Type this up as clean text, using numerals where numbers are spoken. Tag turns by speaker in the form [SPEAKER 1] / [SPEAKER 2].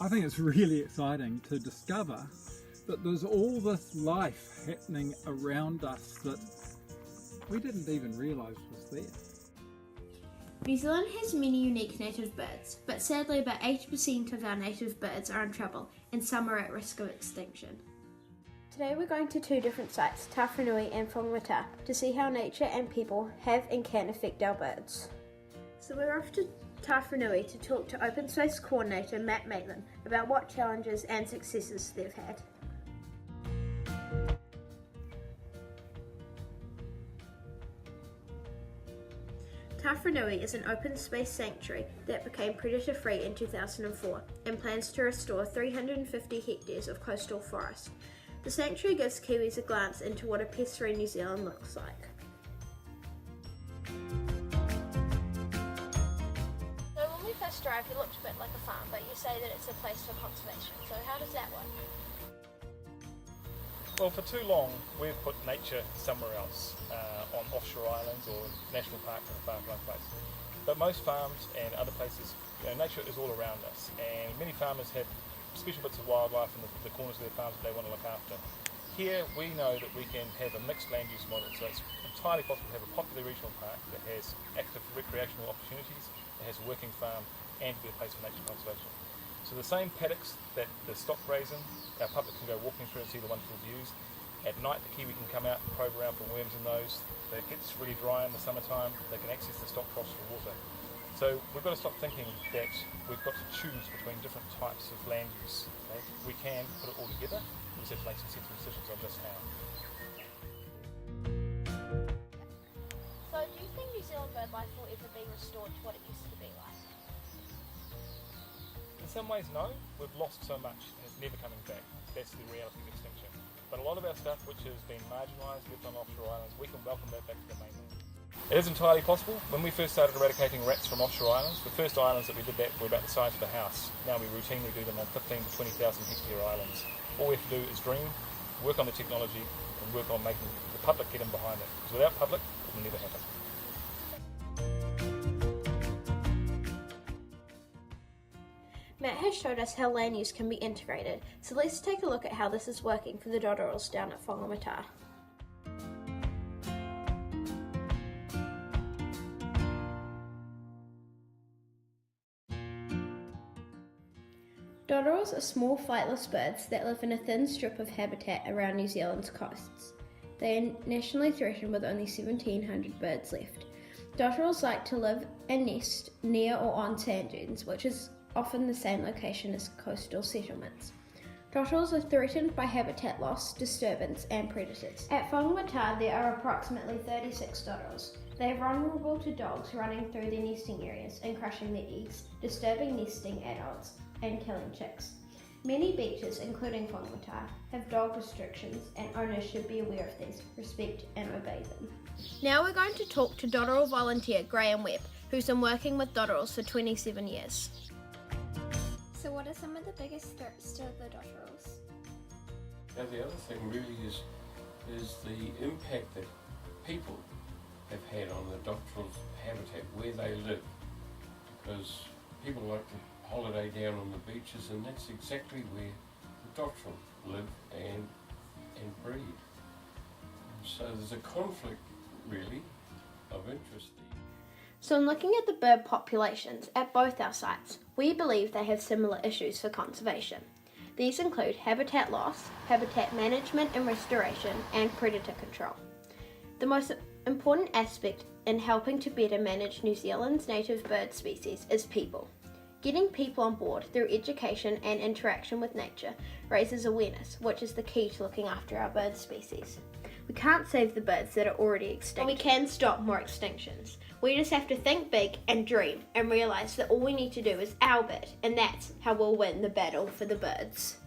[SPEAKER 1] I think it's really exciting to discover that there's all this life happening around us that we didn't even realise was there.
[SPEAKER 2] New Zealand has many unique native birds, but sadly about 80% of our native birds are in trouble and some are at risk of extinction. Today we're going to two different sites, Tawharanui and Whangamata, to see how nature and people have and can affect our birds. So we're off to Tawharanui to talk to Open Space Coordinator Matt Maitland about what challenges and successes they've had. Tawharanui is an open space sanctuary that became predator-free in 2004 and plans to restore 350 hectares of coastal forest. The sanctuary gives Kiwis a glance into what a pest-free New Zealand looks like. So when we first arrived it looked a bit like a farm, but you say that it's a place for conservation, so how does that work?
[SPEAKER 3] Well, for too long we've put nature somewhere else, on offshore islands or national parks and far-flung places. But most farms and other places, nature is all around us, and many farmers have special bits of wildlife in the corners of their farms that they want to look after. Here we know that we can have a mixed land use model, so it's entirely possible to have a popular regional park that has active recreational opportunities, that has a working farm, and to be a place for nature conservation. So the same paddocks that the stock graze in, our public can go walking through and see the wonderful views. At night the kiwi can come out and probe around for worms in those. If it gets really dry in the summertime, they can access the stock troughs for water. So we've got to stop thinking that we've got to choose between different types of land use. Okay? We can put it all together, we just have to make some sensible decisions on just how.
[SPEAKER 2] So do you think New Zealand bird life will ever be restored to what it used to be like?
[SPEAKER 3] In some ways, no. We've lost so much and it's never coming back. That's the reality of extinction. But a lot of our stuff which has been marginalised, lived on offshore islands, we can welcome that back to the mainland. It is entirely possible. When we first started eradicating rats from offshore islands, the first islands that we did that were about the size of a house. Now we routinely do them on 15 to 20,000 hectare islands. All we have to do is dream, work on the technology, and work on making the public get in behind it. Because without public, it will never happen.
[SPEAKER 2] Matt has showed us how land use can be integrated, so let's take a look at how this is working for the dotterels down at Whangamata. Dotterels are small flightless birds that live in a thin strip of habitat around New Zealand's coasts. They are nationally threatened with only 1,700 birds left. Dotterels like to live and nest near or on sand dunes, which is often the same location as coastal settlements. Dotterels are threatened by habitat loss, disturbance and predators. At Whangamata there are approximately 36 dotterels. They are vulnerable to dogs running through their nesting areas and crushing their eggs, disturbing nesting adults and killing chicks. Many beaches, including Whangamata, have dog restrictions and owners should be aware of these, respect and obey them. Now we're going to talk to dotterel volunteer Graham Webb, who's been working with dotterels for 27 years. So what are some of the biggest threats to the dotterels?
[SPEAKER 4] Now the other thing really is the impact that people have had on the dotterel's habitat, where they live, because people like to holiday down on the beaches and that's exactly where the dotterel live and breed. So there's a conflict really of interest there.
[SPEAKER 2] So in looking at the bird populations at both our sites, we believe they have similar issues for conservation. These include habitat loss, habitat management and restoration, and predator control. The most important aspect in helping to better manage New Zealand's native bird species is people. Getting people on board through education and interaction with nature raises awareness, which is the key to looking after our bird species. We can't save the birds that are already extinct, but we can stop more extinctions. We just have to think big and dream and realise that all we need to do is our bit, and that's how we'll win the battle for the birds.